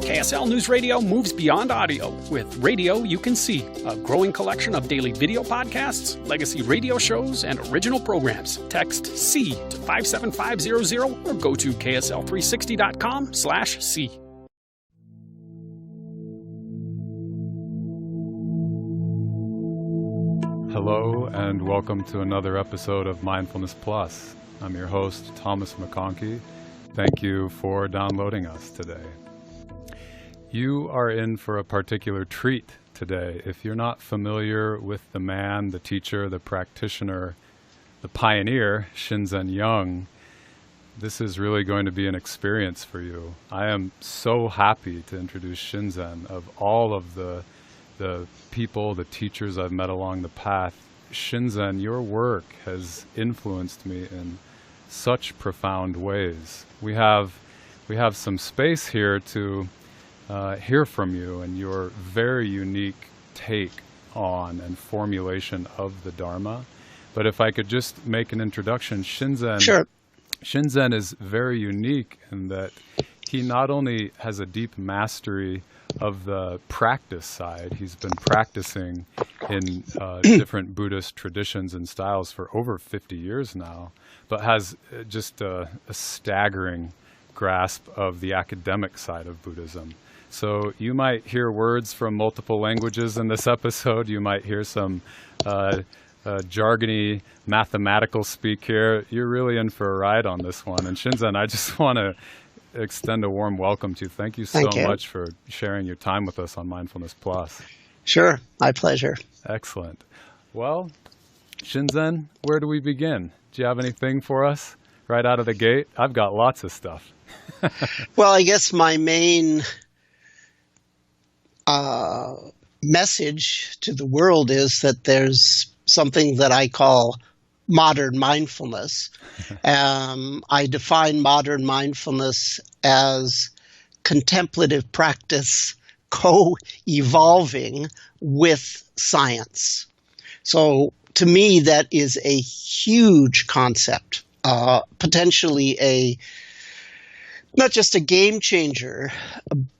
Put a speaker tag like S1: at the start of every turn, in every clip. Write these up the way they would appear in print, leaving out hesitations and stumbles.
S1: KSL News Radio moves beyond audio with radio you can see, a growing collection of daily video podcasts, legacy radio shows, and original programs. Text C to 57500 or go to ksl360.com/C.
S2: Hello and welcome to another episode of Mindfulness Plus. I'm your host, Thomas McConkey. Thank you for downloading us today. You are in for a particular treat today. If you're not familiar with the man, the teacher, the practitioner, the pioneer, Shinzen Young, this is really going to be an experience for you. I am so happy to introduce Shinzen. Of all of the people, the teachers I've met along the path, Shinzen, your work has influenced me in such profound ways. We have some space here to hear from you and your very unique take on and formulation of the Dharma. But if I could just make an introduction, Shinzen.
S3: Sure.
S2: Shinzen is very unique in that he not only has a deep mastery of the practice side, he's been practicing in different Buddhist traditions and styles for over 50 years now, but has just a staggering grasp of the academic side of Buddhism. So you might hear words from multiple languages in this episode. You might hear some jargony mathematical speak here. You're really in for a ride on this one. And Shinzen, I just want to extend a warm welcome to you. Thank you so much for sharing your time with us on Mindfulness Plus.
S3: Sure, my pleasure.
S2: Excellent. Well, Shinzen, where do we begin? Do you have anything for us right out of the gate? I've got lots of stuff.
S3: Well, I guess my main message to the world is that there's something that I call modern mindfulness. I define modern mindfulness as contemplative practice co-evolving with science. So to me, that is a huge concept, potentially not just a game changer,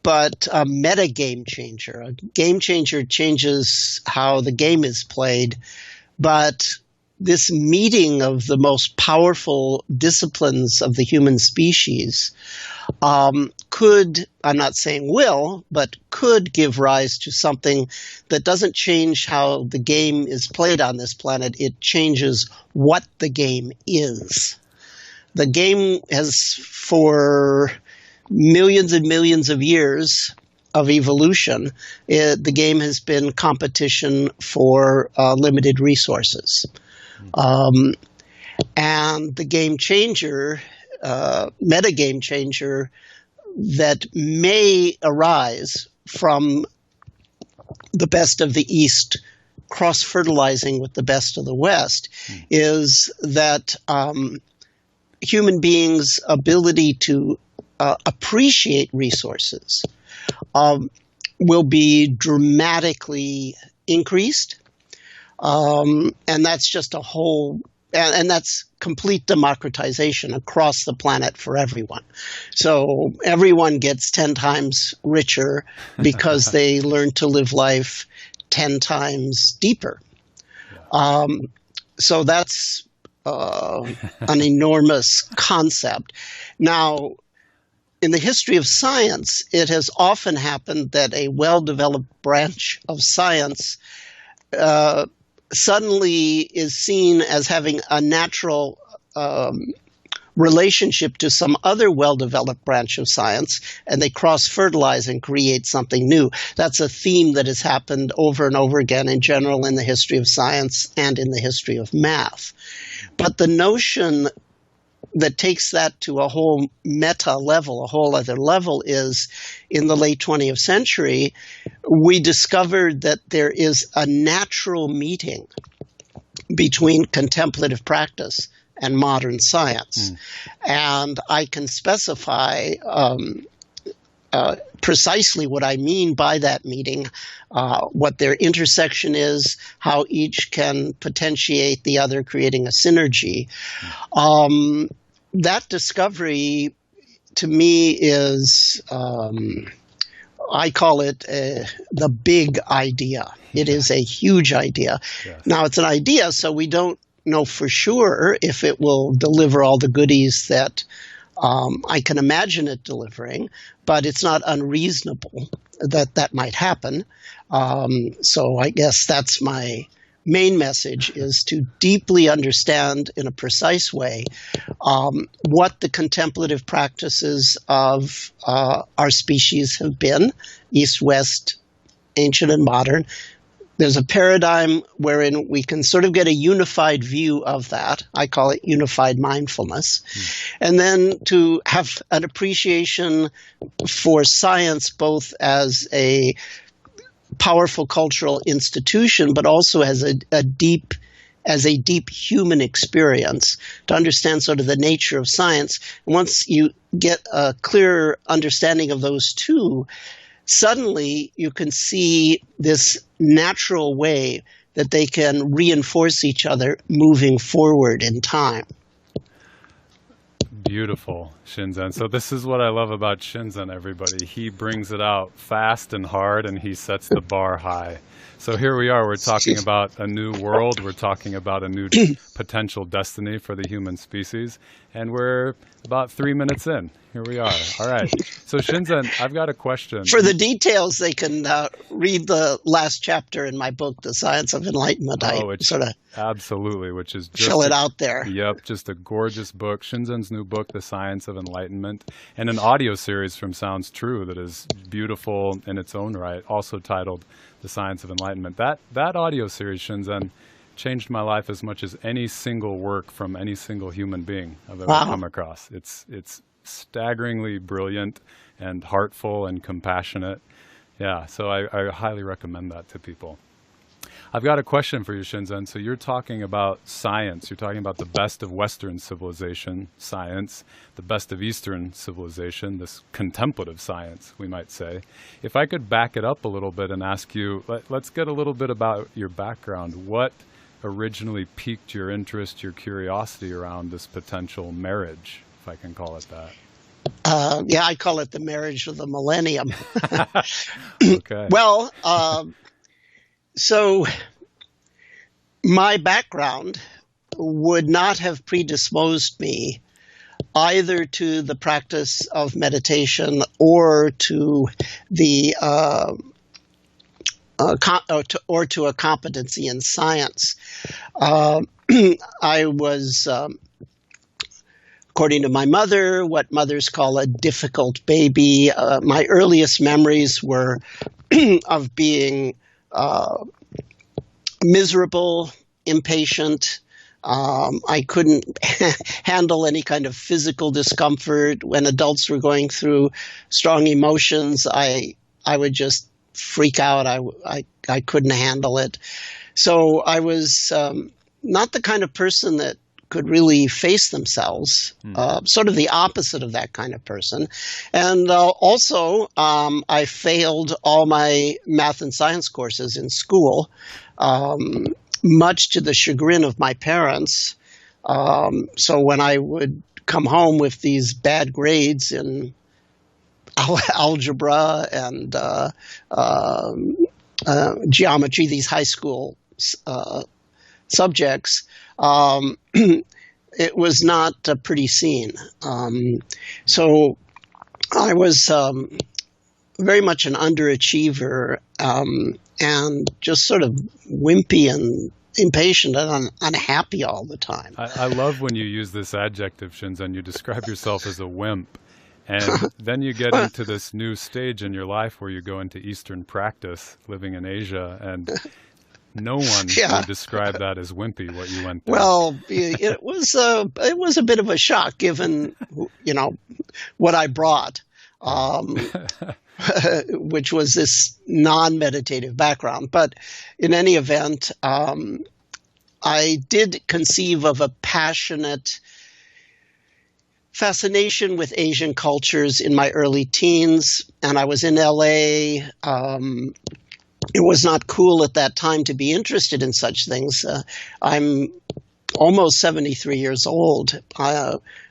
S3: but a meta game changer. A game changer changes how the game is played, but this meeting of the most powerful disciplines of the human species could, I'm not saying will, but could give rise to something that doesn't change how the game is played on this planet. It changes what the game is. The game has, for millions and millions of years of evolution, the game has been competition for limited resources. And the game changer, meta game changer that may arise from the best of the East cross-fertilizing with the best of the West is that human beings' ability to appreciate resources will be dramatically increased. And that's just and that's complete democratization across the planet for everyone. So everyone gets 10 times richer because they learn to live life 10 times deeper. So that's an enormous concept. Now, in the history of science, it has often happened that a well-developed branch of science suddenly is seen as having a natural relationship to some other well-developed branch of science, and they cross-fertilize and create something new. That's a theme that has happened over and over again in general in the history of science and in the history of math. But the notion that takes that to a whole meta level, a whole other level, is in the late 20th century, we discovered that there is a natural meeting between contemplative practice and modern science. And I can specify precisely what I mean by that meeting, what their intersection is, how each can potentiate the other, creating a synergy. That discovery, to me, is I call it the big idea. It is a huge idea.
S2: Yes.
S3: Now, it's an idea, so we don't know for sure if it will deliver all the goodies that I can imagine it delivering, but it's not unreasonable that might happen. So I guess that's my main message, is to deeply understand in a precise way what the contemplative practices of our species have been, East, West, ancient and modern. There's a paradigm wherein we can sort of get a unified view of that. I call it unified mindfulness. And then to have an appreciation for science both as a powerful cultural institution, but also as a deep human experience, to understand sort of the nature of science. And once you get a clearer understanding of those two, suddenly you can see this natural way that they can reinforce each other moving forward in time.
S2: Beautiful, Shinzen. So this is what I love about Shinzen, everybody. He brings it out fast and hard, and he sets the bar high. So here we are. We're talking about a new world. We're talking about a new potential destiny for the human species. And we're about 3 minutes in. Here we are. All right. So Shinzen, I've got a question.
S3: For the details, they can read the last chapter in my book, The Science of Enlightenment.
S2: Absolutely, which is just
S3: show it out there.
S2: Yep, just a gorgeous book. Shinzen's new book, The Science of Enlightenment, and an audio series from Sounds True that is beautiful in its own right, also titled The Science of Enlightenment. That audio series, Shinzen, changed my life as much as any single work from any single human being I've ever come across. It's staggeringly brilliant and heartful and compassionate. Yeah, so I highly recommend that to people. I've got a question for you, Shinzen. So you're talking about science. You're talking about the best of Western civilization, science, the best of Eastern civilization, this contemplative science, we might say. If I could back it up a little bit and ask you, let's get a little bit about your background. What originally piqued your interest, your curiosity around this potential marriage, if I can call it that?
S3: Yeah, I call it the marriage of the millennium.
S2: Okay.
S3: Well, so my background would not have predisposed me either to the practice of meditation or to the or to a competency in science. I was, according to my mother, what mothers call a difficult baby. My earliest memories were of being miserable, impatient. I couldn't handle any kind of physical discomfort. When adults were going through strong emotions, I would just freak out. I couldn't handle it. So I was not the kind of person that could really face themselves, sort of the opposite of that kind of person. And also, I failed all my math and science courses in school, much to the chagrin of my parents. So when I would come home with these bad grades in algebra and geometry, these high school subjects, it was not a pretty scene. So I was very much an underachiever and just sort of wimpy and impatient and unhappy all the time.
S2: I love when you use this adjective, Shinzen. You describe yourself as a wimp. And then you get into this new stage in your life where you go into Eastern practice, living in Asia, and no one would describe that as wimpy, what you went through.
S3: Well, it was a bit of a shock given, what I brought, which was this non-meditative background. But in any event, I did conceive of a passionate fascination with Asian cultures in my early teens, and I was in LA. It was not cool at that time to be interested in such things. I'm almost 73 years old.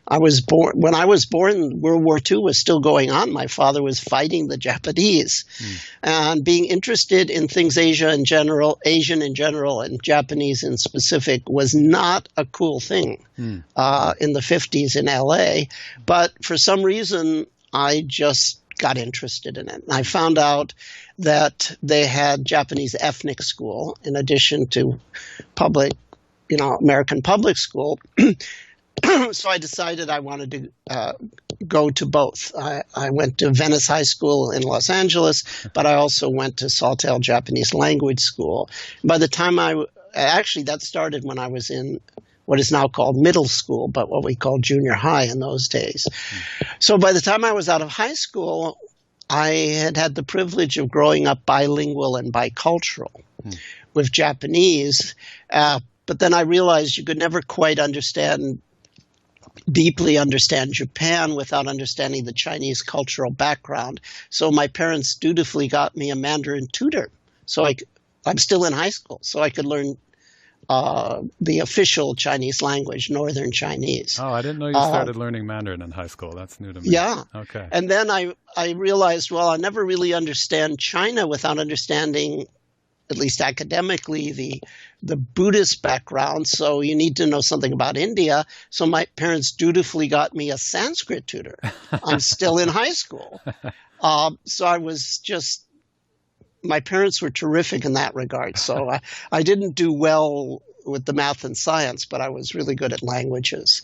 S3: When I was born, World War II was still going on. My father was fighting the Japanese. And being interested in things Asian in general, and Japanese in specific was not a cool thing in the 50s in LA. But for some reason, I just got interested in it. And I found out that they had Japanese ethnic school in addition to public, American public school. So I decided I wanted to go to both. I went to Venice High School in Los Angeles, but I also went to Sawtelle Japanese Language School. By the time that started when I was in what is now called middle school, but what we called junior high in those days. So by the time I was out of high school, I had the privilege of growing up bilingual and bicultural with Japanese. But then I realized you could never quite deeply understand Japan without understanding the Chinese cultural background. So my parents dutifully got me a Mandarin tutor. So I'm still in high school, so I could learn the official Chinese language, Northern Chinese.
S2: Oh, I didn't know you started learning Mandarin in high school. That's new to me.
S3: Yeah.
S2: Okay.
S3: And then I realized, well, I'll never really understand China without understanding, at least academically, the Buddhist background. So you need to know something about India. So my parents dutifully got me a Sanskrit tutor. I'm still in high school. So I was just, my parents were terrific in that regard. So I didn't do well with the math and science, but I was really good at languages,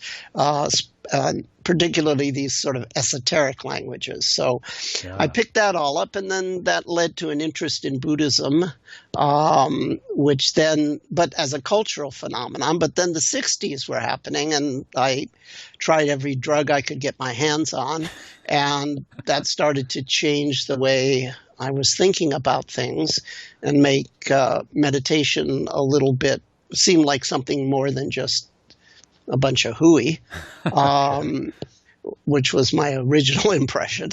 S3: particularly these sort of esoteric languages. So I picked that all up, and then that led to an interest in Buddhism, but as a cultural phenomenon. But then the 60s were happening, and I tried every drug I could get my hands on, and that started to change the way I was thinking about things and make meditation a little bit seem like something more than just a bunch of hooey, which was my original impression.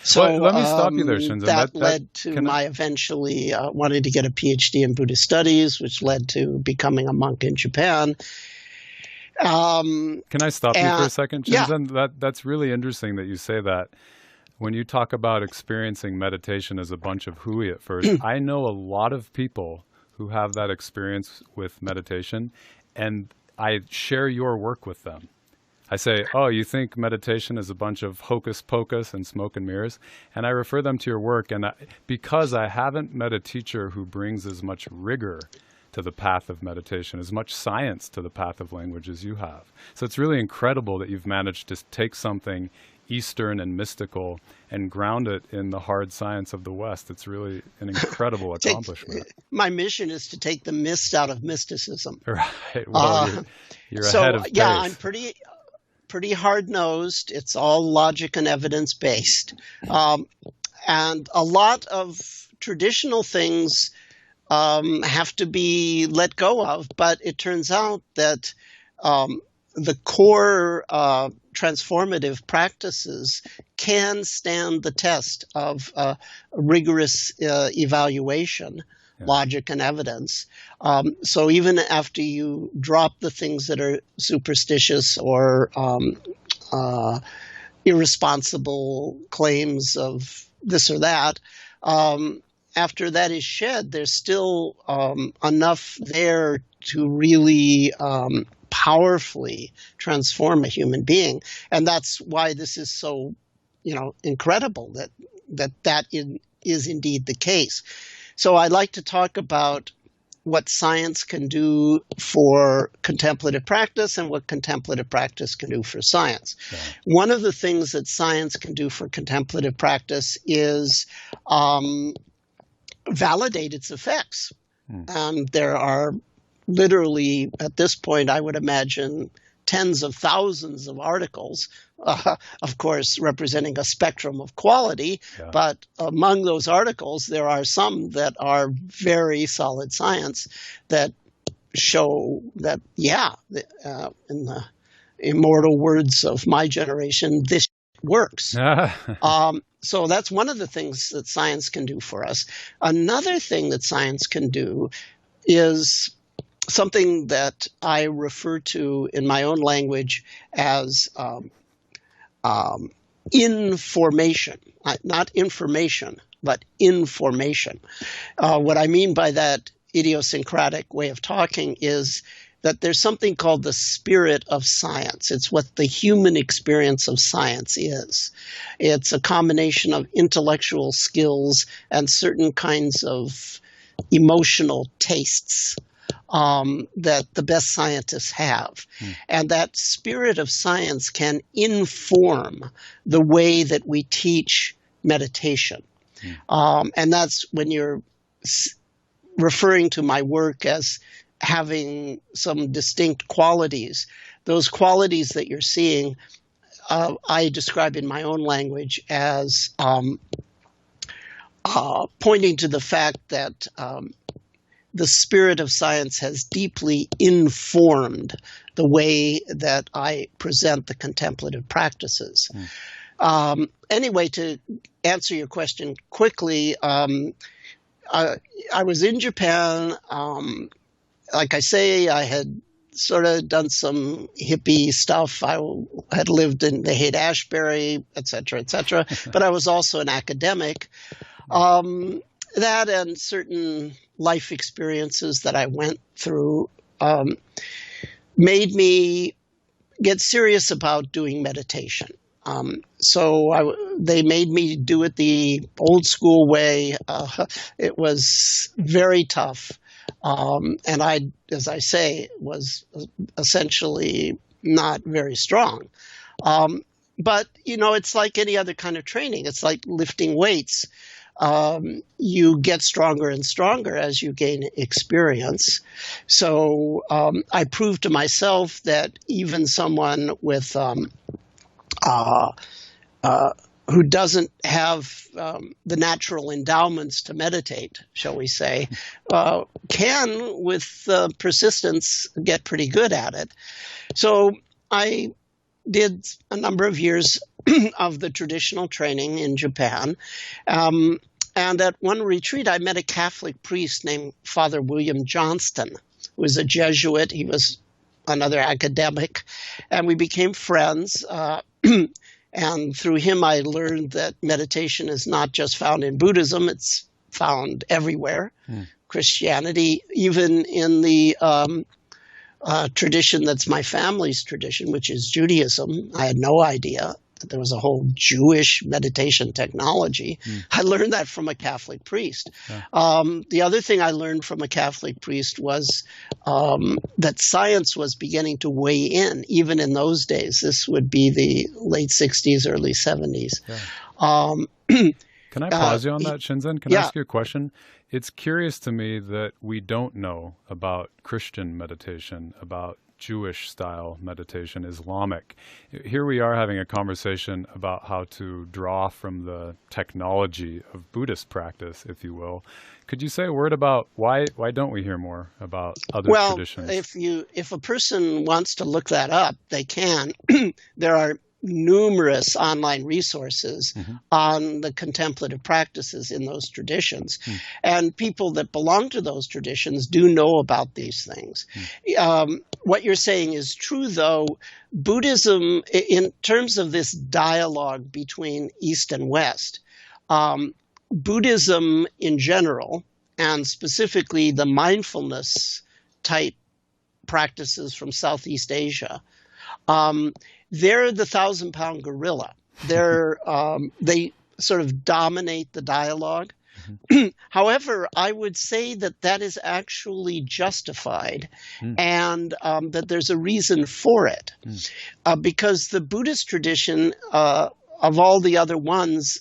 S3: So
S2: well, let me stop you there, Shinzen.
S3: That led to my eventually wanting to get a PhD in Buddhist studies, which led to becoming a monk in Japan.
S2: Can I stop you for a second, Shinzen?
S3: Yeah.
S2: That's really interesting that you say that. When you talk about experiencing meditation as a bunch of hooey at first, I know a lot of people who have that experience with meditation, and I share your work with them. I say, oh, you think meditation is a bunch of hocus pocus and smoke and mirrors? And I refer them to your work, and because I haven't met a teacher who brings as much rigor to the path of meditation, as much science to the path of language as you have. So it's really incredible that you've managed to take something Eastern and mystical and ground it in the hard science of the West. It's really an incredible accomplishment.
S3: My mission is to take the mist out of mysticism.
S2: Right. Well, you're ahead of pace.
S3: Yeah, I'm pretty hard-nosed. It's all logic and evidence-based. And a lot of traditional things have to be let go of, but it turns out that the core transformative practices can stand the test of rigorous evaluation, logic and evidence. So even after you drop the things that are superstitious or irresponsible claims of this or that, after that is shed, there's still enough there to really powerfully transform a human being. And that's why this is so, incredible that is indeed the case. So I'd like to talk about what science can do for contemplative practice and what contemplative practice can do for science. Yeah. One of the things that science can do for contemplative practice is validate its effects. There are literally, at this point, I would imagine tens of thousands of articles, of course, representing a spectrum of quality. Yeah. But among those articles, there are some that are very solid science that show that, in the immortal words of my generation, this works. So that's one of the things that science can do for us. Another thing that science can do is something that I refer to in my own language as information, not information, but information. What I mean by that idiosyncratic way of talking is that there's something called the spirit of science. It's what the human experience of science is. It's a combination of intellectual skills and certain kinds of emotional tastes that the best scientists have. And that spirit of science can inform the way that we teach meditation. And that's when you're referring to my work as having some distinct qualities. Those qualities that you're seeing, I describe in my own language as pointing to the fact that the spirit of science has deeply informed the way that I present the contemplative practices. Anyway, to answer your question quickly, I was in Japan. Like I say, I had sort of done some hippie stuff. I had lived in the Haight-Ashbury, et cetera, but I was also an academic. That and certain life experiences that I went through made me get serious about doing meditation. So they made me do it the old school way. It was very tough. And I, as I say, was essentially not very strong. But, it's like any other kind of training. It's like lifting weights. You get stronger and stronger as you gain experience. So I proved to myself that even someone with who doesn't have the natural endowments to meditate, shall we say, can, with persistence, get pretty good at it. So I did a number of years of the traditional training in Japan. And at one retreat, I met a Catholic priest named Father William Johnston, who was a Jesuit. He was another academic, and we became friends. And through him, I learned that meditation is not just found in Buddhism, it's found everywhere. Christianity, even in the tradition that's my family's tradition, which is Judaism. I had no idea that there was a whole Jewish meditation technology. I learned that from a Catholic priest. The other thing I learned from a Catholic priest was that science was beginning to weigh in, even in those days. This would be the late 60s, early 70s.
S2: Can I pause you on that, Shinzen? Can I ask you a question? It's curious to me that we don't know about Christian meditation, about Jewish style meditation, Islamic. Here we are having a conversation about how to draw from the technology of Buddhist practice, if you will. Could you say a word about why don't we hear more about other traditions?
S3: Well, if a person wants to look that up, they can. There are numerous online resources on the contemplative practices in those traditions. And people that belong to those traditions do know about these things. What you're saying is true, though. Buddhism, in terms of this dialogue between East and West, Buddhism in general, and specifically the mindfulness type practices from Southeast Asia, they're the 1,000-pound gorilla. They sort of dominate the dialogue. However, I would say that is actually justified and that there's a reason for it. Because the Buddhist tradition, of all the other ones,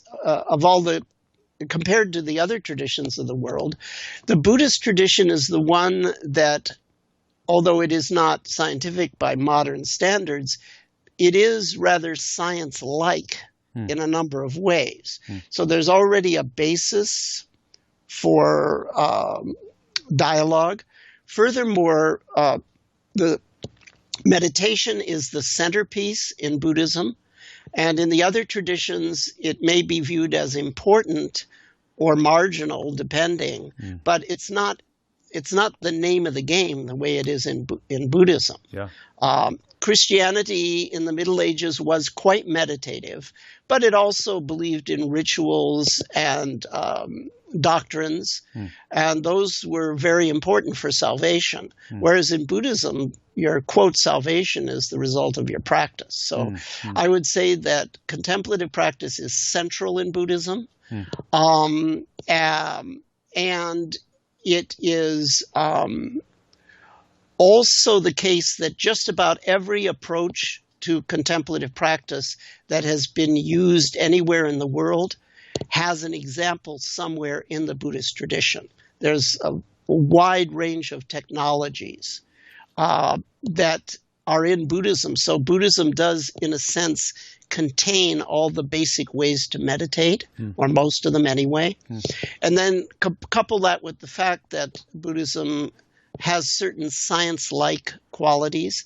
S3: compared to the other traditions of the world, the Buddhist tradition is the one that, although it is not scientific by modern standards, it is rather science-like in a number of ways. So there's already a basis for dialogue. Furthermore, the meditation is the centerpiece in Buddhism, and in the other traditions, it may be viewed as important or marginal, depending, but it's not it's not the name of the game the way it is in Buddhism.
S2: Yeah.
S3: Christianity in the Middle Ages was quite meditative, but it also believed in rituals and doctrines, and those were very important for salvation. Whereas in Buddhism, your quote salvation is the result of your practice. So I would say that contemplative practice is central in Buddhism, and it is also the case that just about every approach to contemplative practice that has been used anywhere in the world has an example somewhere in the Buddhist tradition. There's a wide range of technologies that are in Buddhism. So Buddhism does, in a sense, contain all the basic ways to meditate, or most of them anyway. And then couple that with the fact that Buddhism has certain science-like qualities.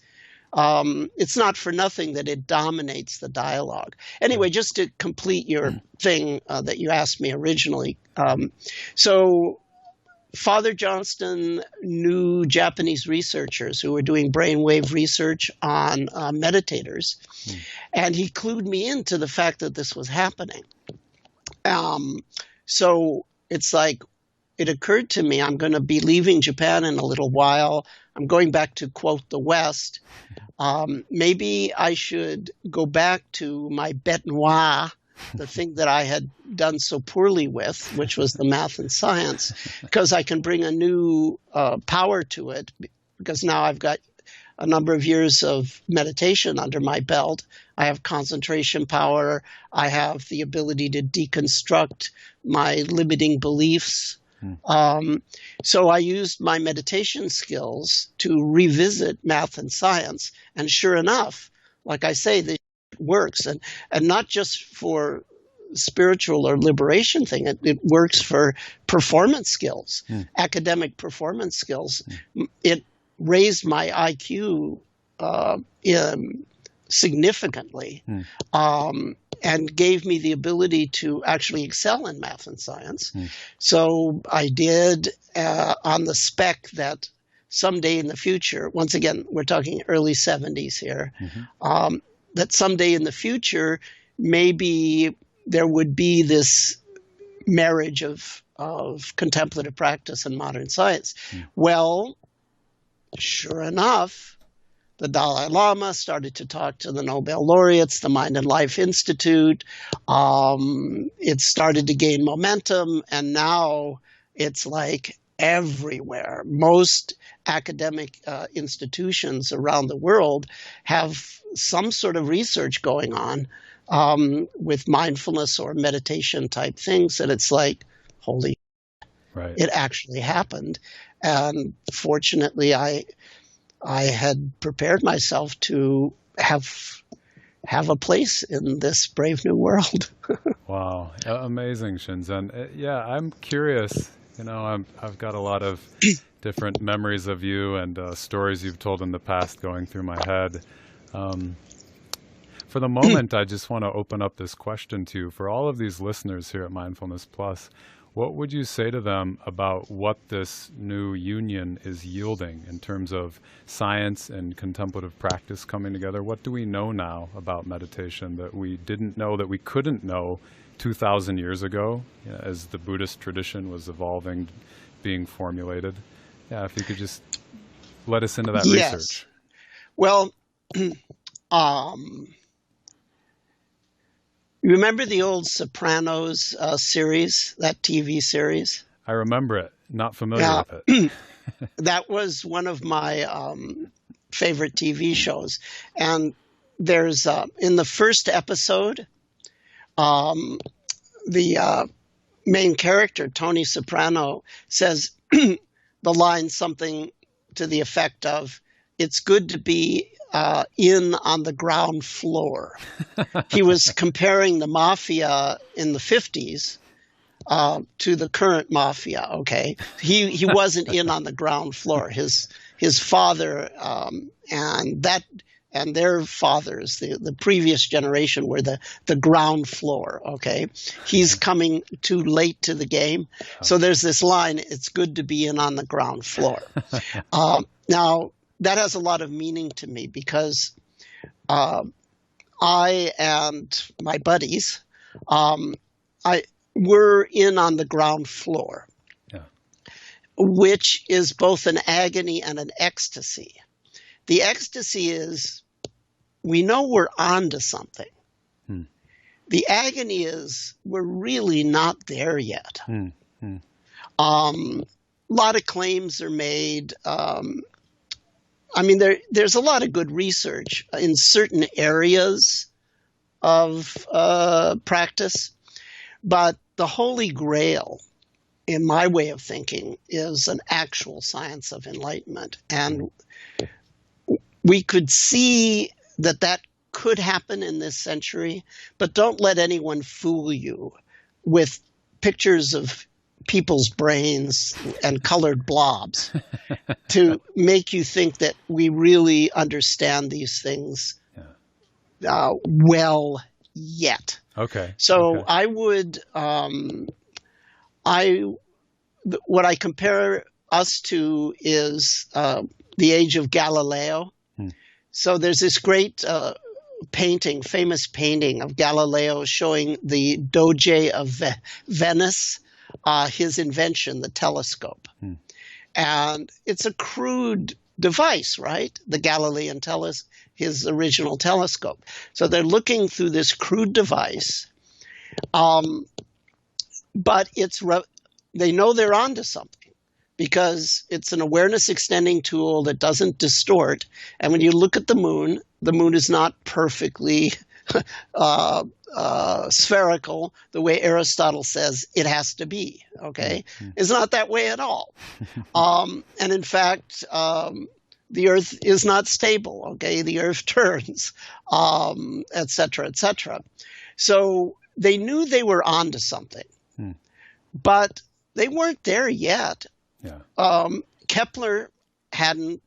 S3: It's not for nothing that it dominates the dialogue. Anyway, just to complete your thing that you asked me originally. So Father Johnston knew Japanese researchers who were doing brainwave research on meditators, and he clued me into the fact that this was happening. So it's like, it occurred to me, I'm going to be leaving Japan in a little while. I'm going back to, quote, the West. Maybe I should go back to my bête noire, the thing that I had done so poorly with, which was the math and science, because I can bring a new power to it, because now I've got a number of years of meditation under my belt. I have concentration power. I have the ability to deconstruct my limiting beliefs. So I used my meditation skills to revisit math and science. And sure enough, like I say, this works. And not just for spiritual or liberation thing. It works for performance skills, academic performance skills. It raised my IQ significantly. And gave me the ability to actually excel in math and science. So I did on the spec that someday in the future, once again, we're talking early 70s here, that someday in the future, maybe there would be this marriage of contemplative practice and modern science. Well, sure enough, the Dalai Lama started to talk to the Nobel laureates, the Mind and Life Institute. It started to gain momentum, and now it's like everywhere. Most academic institutions around the world have some sort of research going on with mindfulness or meditation type things, and it's like, holy, it actually happened. And fortunately, I had prepared myself to have a place in this brave new world.
S2: Wow. Amazing, Shinzen. Yeah, I'm curious. You know, I've got a lot of different memories of you and stories you've told in the past going through my head. For the moment, I just want to open up this question to you. For all of these listeners here at Mindfulness Plus, what would you say to them about what this new union is yielding in terms of science and contemplative practice coming together? What do we know now about meditation that we didn't know, that we couldn't know 2,000 years ago, you know, as the Buddhist tradition was evolving, being formulated? Yeah, if you could just let us into that research.
S3: Well, you remember the old Sopranos series, that TV series?
S2: I remember it. Not familiar with it.
S3: That was one of my favorite TV shows. And there's, in the first episode, the main character, Tony Soprano, says the line something to the effect of, "It's good to be in on the ground floor." He was comparing the mafia in the 50s to the current mafia. Okay, he wasn't in on the ground floor. His father, and that and their fathers, the previous generation, were the ground floor, okay? He's coming too late to the game. So there's this line, it's good to be in on the ground floor. Now, that has a lot of meaning to me because I and my buddies, we're in on the ground floor, which is both an agony and an ecstasy. The ecstasy is we know we're on to something. The agony is we're really not there yet. A lot of claims are made. I mean, there's a lot of good research in certain areas of practice, but the Holy Grail, in my way of thinking, is an actual science of enlightenment. And we could see that could happen in this century, but don't let anyone fool you with pictures of people's brains and colored blobs to make you think that we really understand these things well yet.
S2: Okay.
S3: So I would, what I compare us to is the age of Galileo. So there's this great famous painting of Galileo showing the Doge of Venice, his invention, the telescope. And it's a crude device, right? The Galilean his original telescope. So they're looking through this crude device, but they know they're onto something because it's an awareness extending tool that doesn't distort. And when you look at the moon is not perfectly spherical the way Aristotle says it has to be, okay? It's not that way at all. And in fact, the Earth is not stable, okay? The Earth turns, et cetera, et cetera. So they knew they were onto something, but they weren't there yet. Kepler hadn't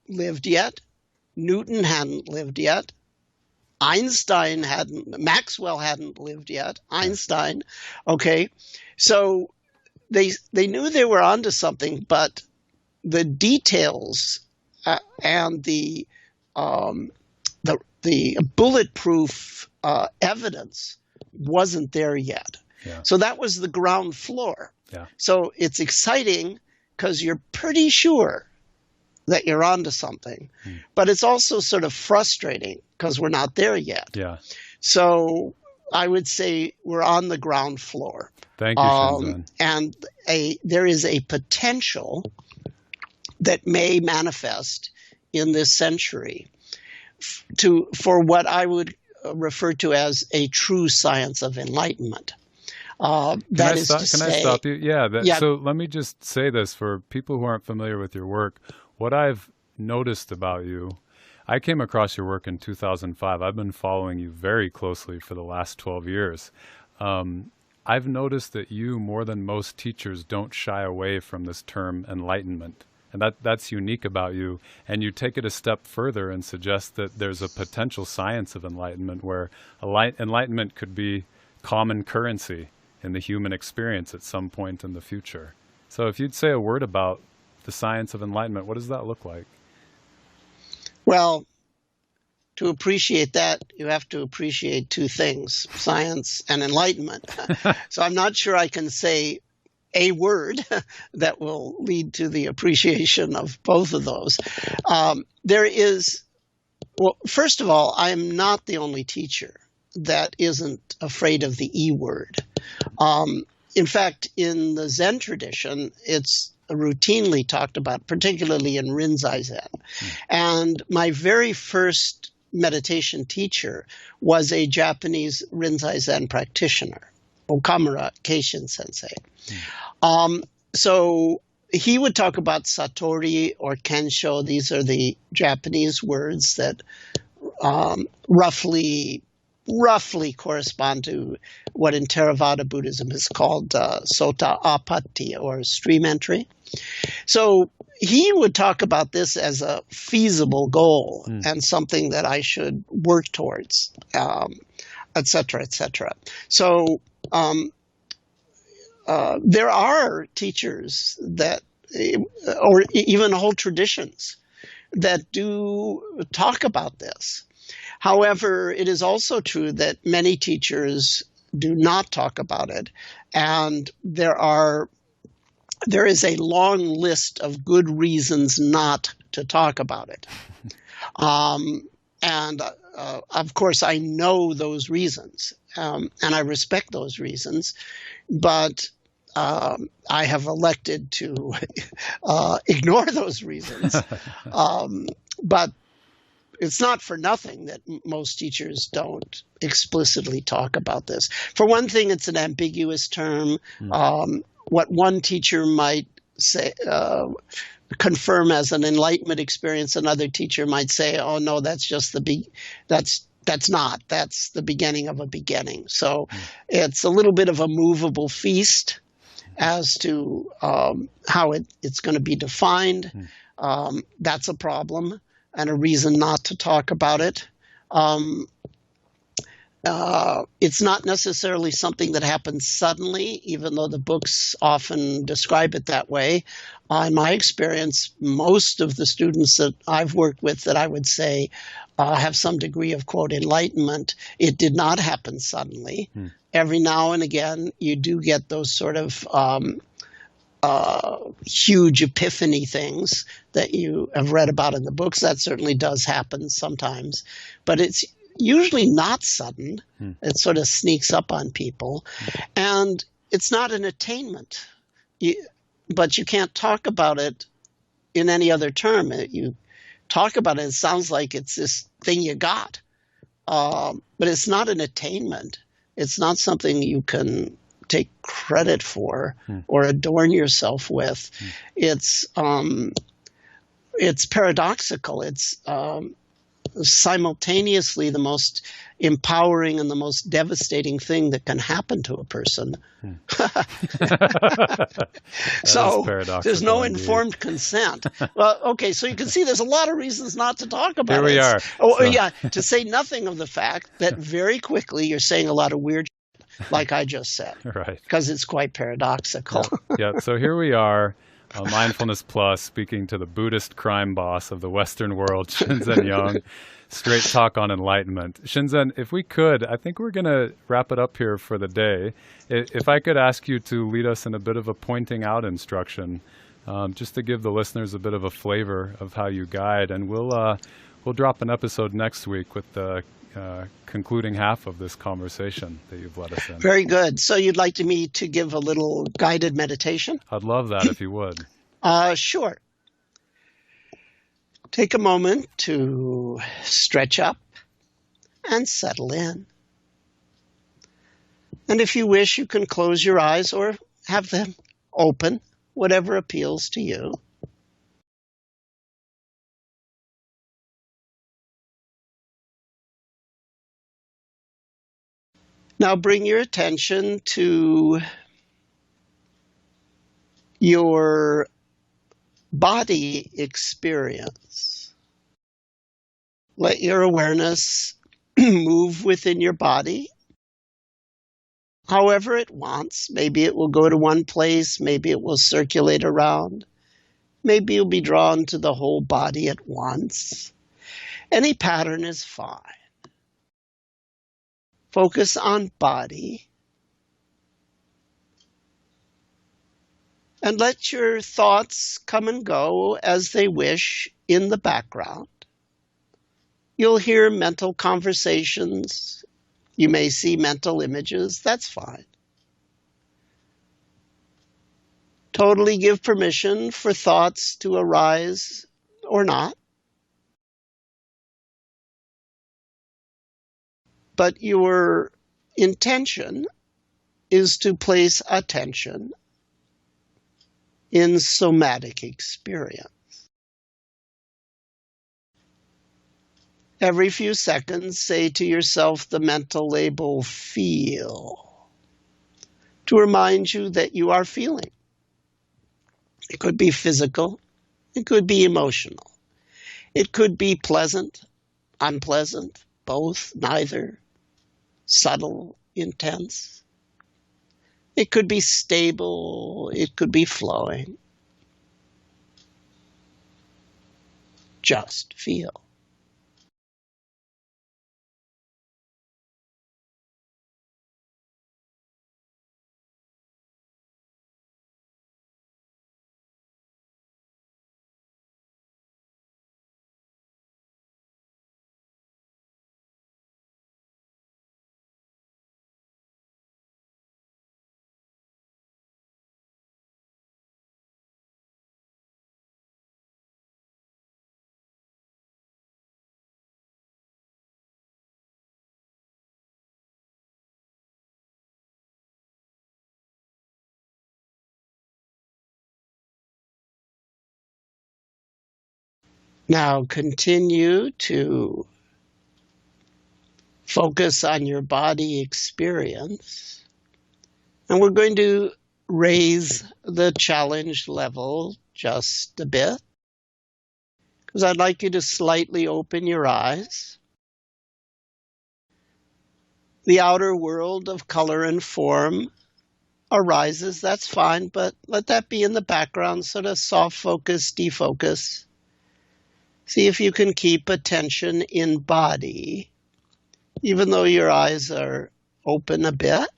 S3: lived yet. Newton hadn't lived yet. Maxwell hadn't lived yet. Einstein, okay? So they knew they were onto something, but the details and the bulletproof evidence wasn't there yet. So that was the ground floor. So it's exciting because you're pretty sure that you're onto something, but it's also sort of frustrating because we're not there yet. So I would say we're on the ground floor.
S2: Thank you, Shinzen.
S3: And there is a potential that may manifest in this century for what I would refer to as a true science of enlightenment. Can I
S2: stop you? Yeah. So let me just say this for people who aren't familiar with your work. What I've noticed about you, I came across your work in 2005. I've been following you very closely for the last 12 years. I've noticed that you, more than most teachers, don't shy away from this term enlightenment. And that's unique about you. And you take it a step further and suggest that there's a potential science of enlightenment where enlightenment could be common currency in the human experience at some point in the future. So if you'd say a word about the science of enlightenment, what does that look like?
S3: Well, to appreciate that, you have to appreciate two things, science and enlightenment. So I'm not sure I can say a word that will lead to the appreciation of both of those. First of all, I am not the only teacher that isn't afraid of the E word. In fact, in the Zen tradition, it's routinely talked about, particularly in Rinzai Zen. And my very first meditation teacher was a Japanese Rinzai Zen practitioner, Okamura Keishin Sensei. So he would talk about Satori or Kensho. These are the Japanese words that roughly roughly correspond to what in Theravada Buddhism is called sota apatti, or stream entry. So he would talk about this as a feasible goal and something that I should work towards, et cetera, et cetera. So there are teachers that, or even whole traditions, that do talk about this. However, it is also true that many teachers do not talk about it, and there is a long list of good reasons not to talk about it. And of course, I know those reasons, and I respect those reasons, but I have elected to ignore those reasons. But it's not for nothing that most teachers don't explicitly talk about this. For one thing, it's an ambiguous term. What one teacher might say, confirm as an enlightenment experience, another teacher might say, "Oh no, that's just that's the beginning of a beginning." So it's a little bit of a movable feast as to how it's going to be defined. That's a problem and a reason not to talk about it. It's not necessarily something that happens suddenly, even though the books often describe it that way. In my experience, most of the students that I've worked with that I would say have some degree of, quote, enlightenment, it did not happen suddenly. Every now and again, you do get those sort of huge epiphany things that you have read about in the books. That certainly does happen sometimes, but it's usually not sudden. It sort of sneaks up on people, and it's not an attainment. But you can't talk about it in any other term. You talk about it, it sounds like it's this thing you got, but it's not an attainment. It's not something you can take credit for or adorn yourself with. It's paradoxical. It's simultaneously the most empowering and the most devastating thing that can happen to a person. So there's no informed consent. Well, okay, so you can see there's a lot of reasons not to talk about it.
S2: Here we are.
S3: Yeah, to say nothing of the fact that very quickly you're saying a lot of weird shit, like I just said.
S2: Right.
S3: Because it's quite paradoxical.
S2: Yeah, so here we are. Mindfulness Plus, speaking to the Buddhist crime boss of the Western world, Shinzen Young. Straight talk on enlightenment. Shinzen, if we could, I think we're going to wrap it up here for the day. If I could ask you to lead us in a bit of a pointing out instruction, just to give the listeners a bit of a flavor of how you guide, and we'll drop an episode next week with the concluding half of this conversation that you've led us in.
S3: Very good. So you'd like me to give a little guided meditation?
S2: I'd love that if you would.
S3: Sure. Take a moment to stretch up and settle in. And if you wish, you can close your eyes or have them open, whatever appeals to you. Now bring your attention to your body experience. Let your awareness move within your body however it wants. Maybe it will go to one place, maybe it will circulate around, maybe you'll be drawn to the whole body at once. Any pattern is fine. Focus on body. And let your thoughts come and go as they wish in the background. You'll hear mental conversations. You may see mental images. That's fine. Totally give permission for thoughts to arise or not. But your intention is to place attention in somatic experience. Every few seconds, say to yourself the mental label feel to remind you that you are feeling. It could be physical. It could be emotional. It could be pleasant, unpleasant, both, neither, subtle, intense. It could be stable. It could be flowing. Just feel. Now continue to focus on your body experience. And we're going to raise the challenge level just a bit, because I'd like you to slightly open your eyes. The outer world of color and form arises, that's fine, but let that be in the background, sort of soft focus, defocus. See if you can keep attention in body, even though your eyes are open a bit.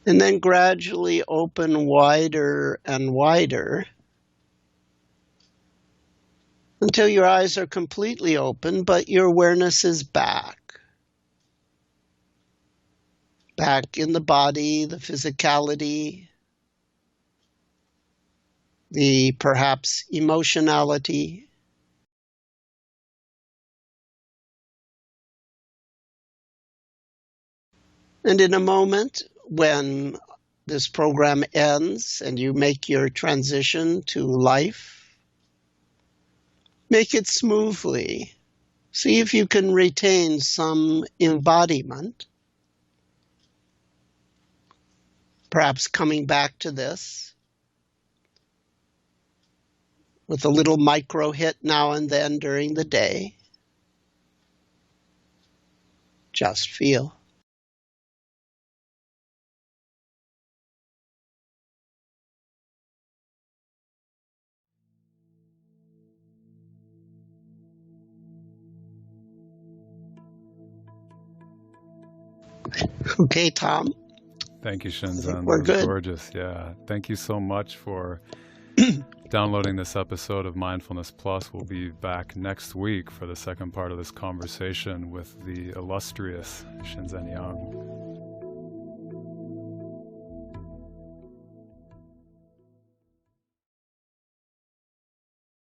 S3: And then gradually open wider and wider until your eyes are completely open, but your awareness is back. Back in the body, the physicality, the perhaps emotionality. And in a moment, when this program ends and you make your transition to life, make it smoothly. See if you can retain some embodiment. Perhaps coming back to this with a little micro hit now and then during the day. Just feel. Okay, Tom.
S2: Thank you, Shinzen.
S3: We're
S2: That was
S3: good.
S2: gorgeous. Yeah. Thank you so much for downloading this episode of Mindfulness Plus. We'll be back next week for the second part of this conversation with the illustrious Shinzen Yang.